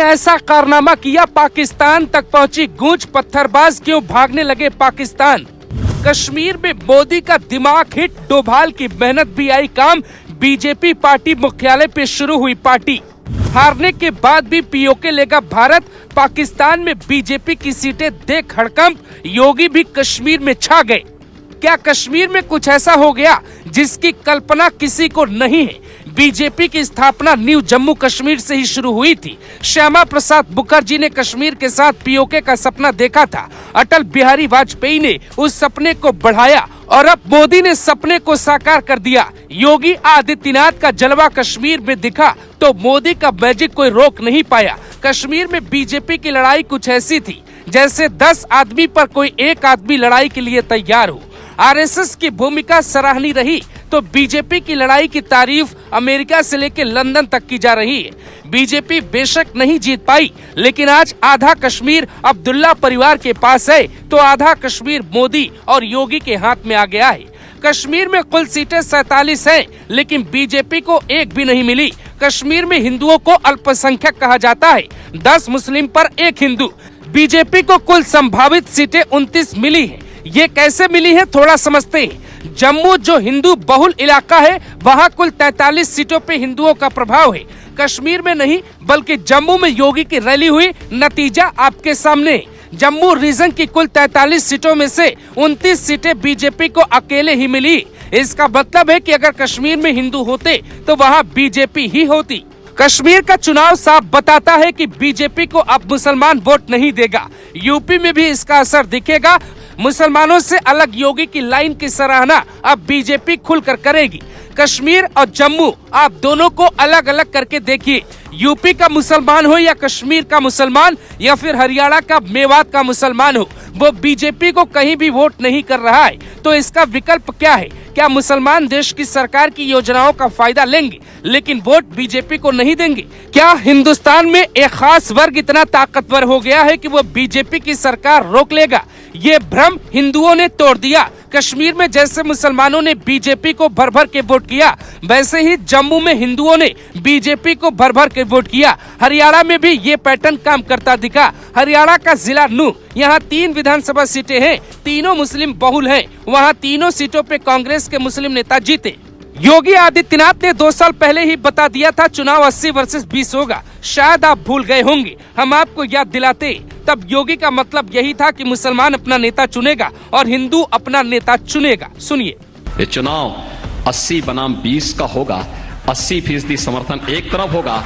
ने ऐसा कारनामा किया, पाकिस्तान तक पहुंची गूंज, पत्थरबाज क्यों भागने लगे पाकिस्तान। कश्मीर में मोदी का दिमाग हिट, डोभाल की मेहनत भी आई काम, बीजेपी पार्टी मुख्यालय पे शुरू हुई पार्टी। हारने के बाद भी पीओके लेगा भारत, पाकिस्तान में बीजेपी की सीटें देख हड़कंप, योगी भी कश्मीर में छा गए। क्या कश्मीर में कुछ ऐसा हो गया जिसकी कल्पना किसी को नहीं है। बीजेपी की स्थापना न्यू जम्मू कश्मीर से ही शुरू हुई थी। श्यामा प्रसाद मुखर्जी ने कश्मीर के साथ पीओके का सपना देखा था। अटल बिहारी वाजपेयी ने उस सपने को बढ़ाया और अब मोदी ने सपने को साकार कर दिया। योगी आदित्यनाथ का जलवा कश्मीर में दिखा तो मोदी का मैजिक कोई रोक नहीं पाया। कश्मीर में बीजेपी की लड़ाई कुछ ऐसी थी जैसे 10 आदमी पर कोई एक आदमी लड़ाई के लिए तैयार हो। आरएसएस की भूमिका सराहनीय रही तो बीजेपी की लड़ाई की तारीफ अमेरिका से लेकर लंदन तक की जा रही है। बीजेपी बेशक नहीं जीत पाई, लेकिन आज आधा कश्मीर अब्दुल्ला परिवार के पास है तो आधा कश्मीर मोदी और योगी के हाथ में आ गया है। कश्मीर में कुल सीटें 47 हैं, लेकिन बीजेपी को एक भी नहीं मिली। कश्मीर में हिंदुओं को अल्पसंख्यक कहा जाता है, 10 मुस्लिम पर 1 हिंदू। बीजेपी को कुल संभावित सीटें 29 मिली है। ये कैसे मिली है थोड़ा समझते हैं। जम्मू जो हिंदू बहुल इलाका है, वहाँ कुल 43 सीटों पे हिंदुओं का प्रभाव है। कश्मीर में नहीं बल्कि जम्मू में योगी की रैली हुई, नतीजा आपके सामने है। जम्मू रीजन की कुल 43 सीटों में से 29 सीटें बीजेपी को अकेले ही मिली। इसका मतलब है कि अगर कश्मीर में हिंदू होते तो वहाँ बीजेपी ही होती। कश्मीर का चुनाव साफ बताता है कि बीजेपी को अब मुसलमान वोट नहीं देगा। यूपी में भी इसका असर दिखेगा। मुसलमानों से अलग योगी की लाइन की सराहना अब बीजेपी खुलकर करेगी। कश्मीर और जम्मू आप दोनों को अलग अलग करके देखिए। यूपी का मुसलमान हो या कश्मीर का मुसलमान या फिर हरियाणा का मेवात का मुसलमान हो, वो बीजेपी को कहीं भी वोट नहीं कर रहा है। तो इसका विकल्प क्या है? क्या मुसलमान देश की सरकार की योजनाओं का फायदा लेंगे लेकिन वोट बीजेपी को नहीं देंगे? क्या हिंदुस्तान में एक खास वर्ग इतना ताकतवर हो गया है कि वो बीजेपी की सरकार रोक लेगा? ये भ्रम हिंदुओं ने तोड़ दिया। कश्मीर में जैसे मुसलमानों ने बीजेपी को भर भर के वोट किया, वैसे ही जम्मू में हिंदुओं ने बीजेपी को भर भर के वोट किया। हरियाणा में भी ये पैटर्न काम करता दिखा। हरियाणा का जिला नूह, यहाँ 3 विधानसभा सीटें हैं, तीनों मुस्लिम बहुल हैं। वहाँ तीनों सीटों पे कांग्रेस के मुस्लिम नेता जीते। योगी आदित्यनाथ ने 2 साल पहले ही बता दिया था चुनाव 80 वर्सेस 20 होगा। शायद आप भूल गए होंगे, हम आपको याद दिलाते। तब योगी का मतलब यही था कि मुसलमान अपना नेता चुनेगा और हिंदू अपना नेता चुनेगा। सुनिए, ये चुनाव 80 बनाम 20 का होगा। 80% समर्थन एक तरफ होगा,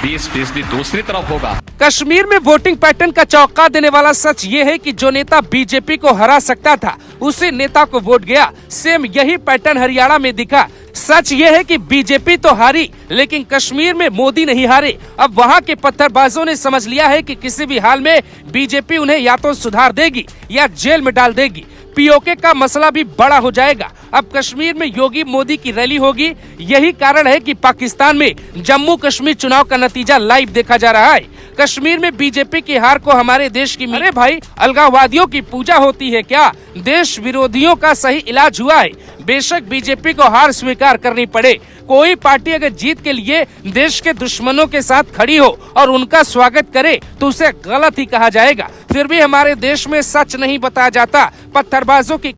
20% दूसरी तरफ होगा। कश्मीर में वोटिंग पैटर्न का चौंका देने वाला सच ये है कि जो नेता बीजेपी को हरा सकता था उसी नेता को वोट गया। सेम यही पैटर्न हरियाणा में दिखा। सच ये है कि बीजेपी तो हारी लेकिन कश्मीर में मोदी नहीं हारे। अब वहाँ के पत्थरबाजों ने समझ लिया है कि किसी भी हाल में बीजेपी उन्हें या तो सुधार देगी या जेल में डाल देगी। पीओके का मसला भी बड़ा हो जाएगा। अब कश्मीर में योगी मोदी की रैली होगी। यही कारण है कि पाकिस्तान में जम्मू कश्मीर चुनाव का नतीजा लाइव देखा जा रहा है। कश्मीर में बीजेपी की हार को हमारे देश की अरे भाई अलगाववादियों की पूजा होती है क्या? देश विरोधियों का सही इलाज हुआ है। बेशक बीजेपी को हार स्वीकार करनी पड़े। कोई पार्टी अगर जीत के लिए देश के दुश्मनों के साथ खड़ी हो और उनका स्वागत करे तो उसे गलत ही कहा जाएगा। फिर भी हमारे देश में सच नहीं बताया जाता। पत्थरबाजों की